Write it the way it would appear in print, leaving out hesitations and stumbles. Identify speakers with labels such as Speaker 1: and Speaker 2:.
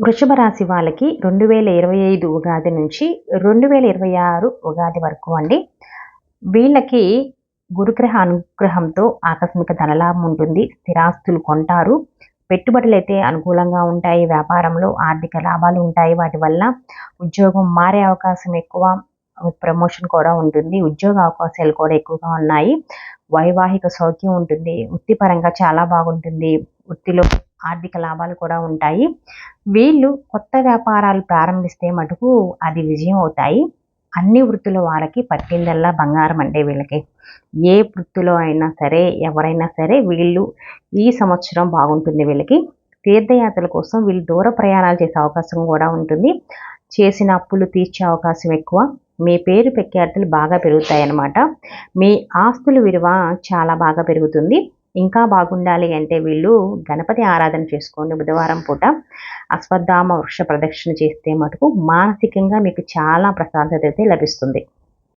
Speaker 1: వృషభ రాశి వాళ్ళకి 2025 ఉగాది నుంచి 2026 ఉగాది వరకు అండి. వీళ్ళకి గురుగ్రహ అనుగ్రహంతో ఆకస్మిక ధనలాభం ఉంటుంది. స్థిరాస్తులు కొంటారు. పెట్టుబడులైతే అనుకూలంగా ఉంటాయి. వ్యాపారంలో ఆర్థిక లాభాలు ఉంటాయి. వాటి వల్ల ఉద్యోగం మారే అవకాశం ఎక్కువ. ప్రమోషన్ కూడా ఉంటుంది. ఉద్యోగ అవకాశాలు కూడా ఎక్కువగా ఉన్నాయి. వైవాహిక సౌఖ్యం ఉంటుంది. వృత్తిపరంగా చాలా బాగుంటుంది. వృత్తిలో ఆర్థిక లాభాలు కూడా ఉంటాయి. వీళ్ళు కొత్త వ్యాపారాలు ప్రారంభిస్తే మటుకు అది విజయం అవుతాయి. అన్ని వృత్తుల వాళ్ళకి పట్టిందల్లా బంగారం అంటే వీళ్ళకి. ఏ వృత్తిలో అయినా సరే, ఎవరైనా సరే వీళ్ళు ఈ సంవత్సరం బాగుంటుంది వీళ్ళకి. తీర్థయాత్రల కోసం వీళ్ళు దూర ప్రయాణాలు చేసే అవకాశం కూడా ఉంటుంది. చేసిన అప్పులు తీర్చే అవకాశం ఎక్కువ. మీ పేరు ప్రఖ్యాతులు బాగా పెరుగుతాయన్నమాట. మీ ఆస్తుల విలువ చాలా బాగా పెరుగుతుంది. ఇంకా బాగుండాలి అంటే వీళ్ళు గణపతి ఆరాధన చేసుకోండి. బుధవారం పూట అశ్వత్థామ వృక్ష ప్రదక్షిణ చేస్తే మటుకు మానసికంగా మీకు చాలా ప్రశాంతత అయితే లభిస్తుంది.